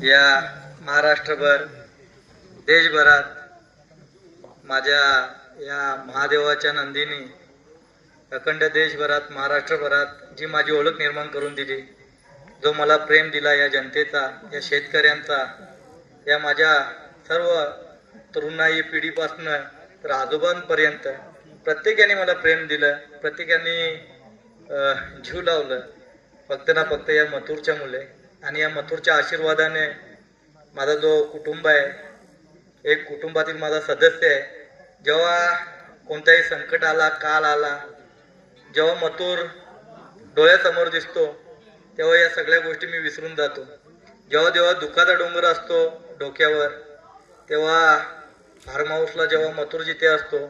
या महाराष्ट्रभर देशभरात माझ्या या महादेवाच्या नंदीने अखंड देशभरात महाराष्ट्रभरात जी माझी ओळख निर्माण करून दिली, जो मला प्रेम दिला या जनतेचा, या शेतकऱ्यांचा, या माझ्या सर्व तरुणाई पिढीपासून तर आजोबांपर्यंत प्रत्येकाने मला प्रेम दिलं, प्रत्येकाने जीव लावलं, फक्त ना फक्त या मथुरच्या मुले आणि या मथुरच्या आशीर्वादाने माझा जो कुटुंब आहे, एक कुटुंबातील माझा सदस्य आहे. जेव्हा कोणताही संकट आला, काल आला, जेव्हा मथुर डोळ्यासमोर दिसतो तेव्हा या सगळ्या गोष्टी मी विसरून जातो. जेव्हा जेव्हा दुःखाचा डोंगर असतो डोक्यावर, तेव्हा फार्म हाऊसला जेव्हा मथुर जिथे असतो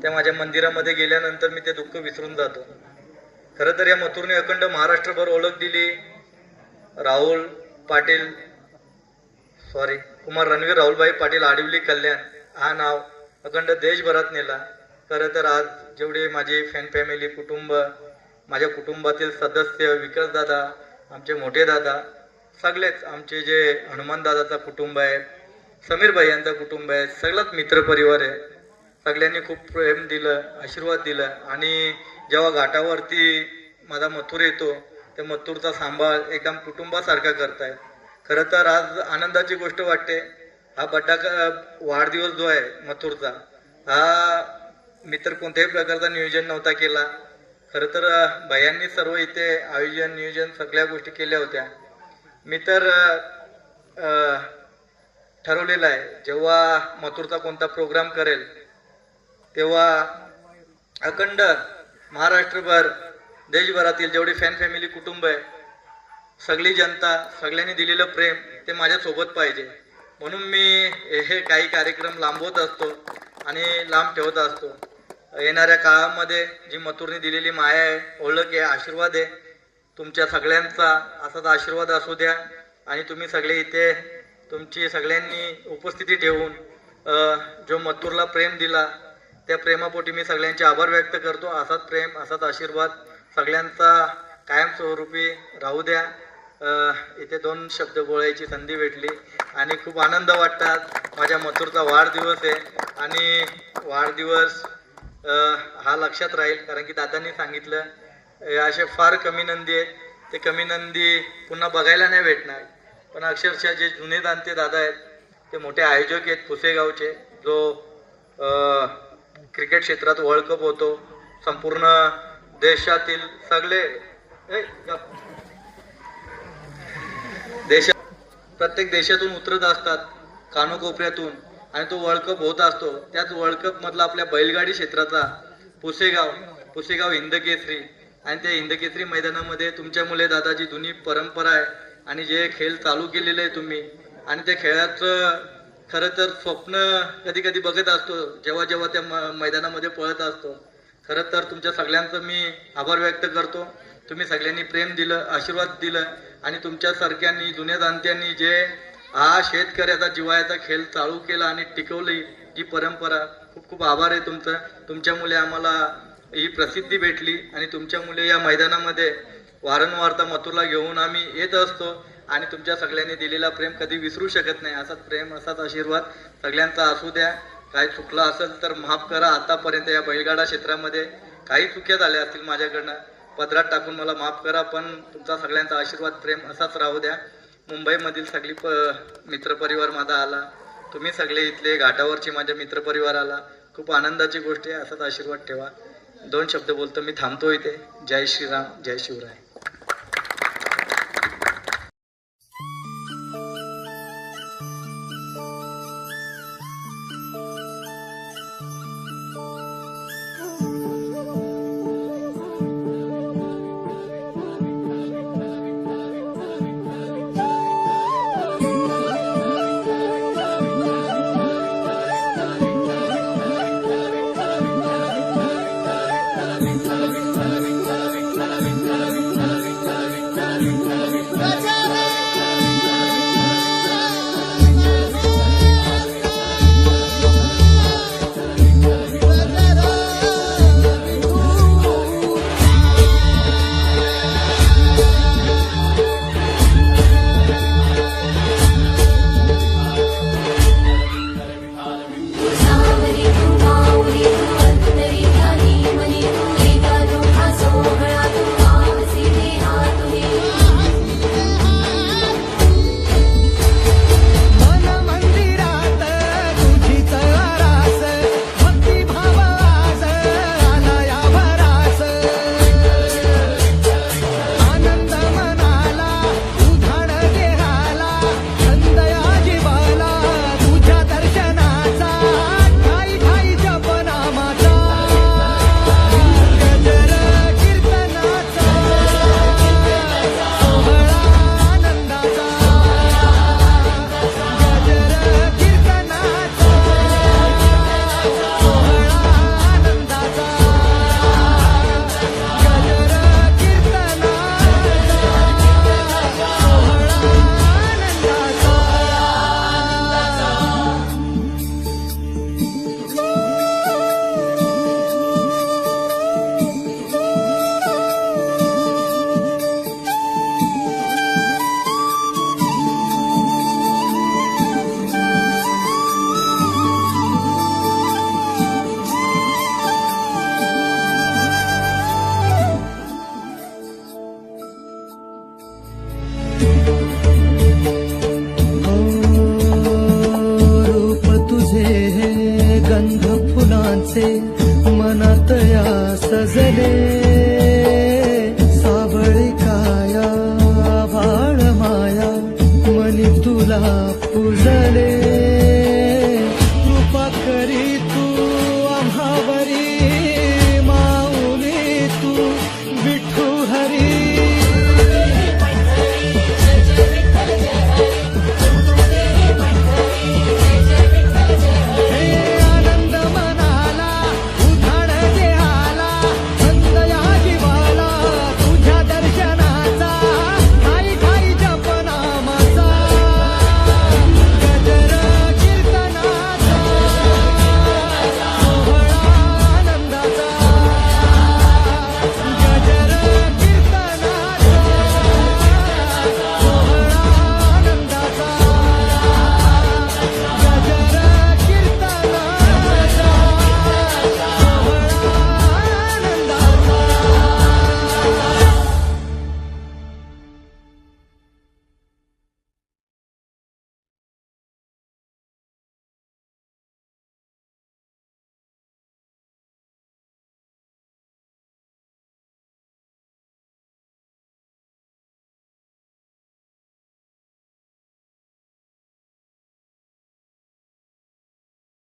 त्या माझ्या मंदिरामध्ये गेल्यानंतर मी ते दुःख विसरून जातो. खरं तर या मथुरने अखंड महाराष्ट्रभर ओळख दिली. राहुल पाटील कुमार रणवीर राहुलभाई पाटील आडिवली कल्याण हा नाव अखंड देशभरात नेला. खरं तर आज जेवढे माझे फॅन फॅमिली कुटुंब, माझ्या कुटुंबातील सदस्य, विकास दादा, आमचे मोठे दादा, सगळेच आमचे जे हनुमान दादाचा कुटुंब आहे, समीर भाई यांचा कुटुंब आहे, सगळाच मित्रपरिवार आहे. सगळ्यांनी खूप प्रेम दिलं, आशीर्वाद दिला. आणि जेव्हा घाटावरती माझा मथुर येतो त्या मथुरचा सांभाळ एकदम कुटुंबासारखा करतायत. खरं तर आज आनंदाची गोष्ट वाटते. हा वाढदिवस जो आहे मथुरचा, हा मी तर कोणत्याही प्रकारचा नियोजन नव्हता केला. खरं तर भैयांनी सर्व इथे आयोजन नियोजन सगळ्या गोष्टी केल्या होत्या. मी तर ठरवलेलं आहे जेव्हा मथुरचा कोणता प्रोग्राम करेल तेव्हा अखंड महाराष्ट्रभर देशभरातील जेवढी फॅन फॅमिली कुटुंब आहे, सगळी जनता, सगळ्यांनी दिलेलं प्रेम ते माझ्यासोबत पाहिजे. म्हणून मी हे काही कार्यक्रम लांबवत असतो आणि लांब ठेवत असतो. येणाऱ्या काळामध्ये जी मथुरने दिलेली माया आहे, ओळख आहे, आशीर्वाद आहे, तुमच्या सगळ्यांचा असाच आशीर्वाद असू द्या. आणि तुम्ही सगळे इथे तुमची सगळ्यांनी उपस्थिती ठेवून जो मथुरला प्रेम दिला त्या प्रेमापोटी मी सगळ्यांचे आभार व्यक्त करतो. असाच प्रेम, असाच आशीर्वाद सगळ्यांचा कायमस्वरूपी राहू द्या. इथे 2 शब्द बोलायची संधी भेटली आणि खूप आनंद वाटतात. माझ्या मथुरचा वाढदिवस आहे आणि वाढदिवस हा लक्षात राहील, कारण की दादांनी सांगितलं असे फार कमी नंदी आहेत, ते कमी नंदी पुन्हा बघायला नाही भेटणार. पण अक्षरशः जे जुने जाणते दादा आहेत ते मोठे आयोजक आहेत पुसेगावचे, जो क्रिकेट क्षेत्रात वर्ल्ड कप होतो, संपूर्ण देशातील सगळे प्रत्येक देशातून उतरत असतात कानोकोपऱ्यातून आणि तो वर्ल्ड कप होत असतो. त्याच वर्ल्ड कप मधला आपल्या बैलगाडी क्षेत्राचा पुसेगाव हिंदकेसरी, आणि त्या हिंदकेसरी मैदानामध्ये तुमच्या मुले दादाची जुनी परंपरा आहे आणि जे खेळ चालू केलेले आहे तुम्ही, आणि त्या खेळाचं खरं तर स्वप्न कधी कधी बघत असतो जेव्हा जेव्हा त्या मैदानामध्ये पळत असतो. खरं तर तुमच्या सगळ्यांचं मी आभार व्यक्त करतो. तुम्ही सगळ्यांनी प्रेम दिलं, आशीर्वाद दिलं आणि तुमच्या सारख्यांनी जुन्या जाणत्यांनी जे हा शेतकऱ्याचा जिव्हाळ्याचा खेळ चालू केला आणि टिकवली जी परंपरा, खूप खूप आभार आहे तुमचं. तुमच्यामुळे आम्हाला ही प्रसिद्धी भेटली आणि तुमच्यामुळे या मैदानामध्ये वारंवार मथुरला घेऊन आम्ही येत असतो आणि तुमच्या सगळ्यांनी दिलेला प्रेम कधी विसरू शकत नाही. असाच प्रेम, असाच आशीर्वाद सगळ्यांचा असू द्या. काय चुकलं असेल तर माफ करा. आतापर्यंत या बैलगाडा क्षेत्रामध्ये काही चुक्या झाल्या असतील माझ्याकडनं, पदरात टाकून मला माफ करा. पण तुमचा सगळ्यांचा आशीर्वाद, प्रेम असाच राहू द्या. मुंबईमधील सगळी मित्रपरिवार माझा आला, तुम्ही सगळे इथले घाटावरचे माझ्या मित्रपरिवार आला, खूप आनंदाची गोष्ट आहे. असाच आशीर्वाद ठेवा. 2 शब्द बोलतो मी थांबतो इथे. जय श्रीराम, जय शिवराय. असे मनात या सजले सावळी काया भाळ माया मनी तुला पुजले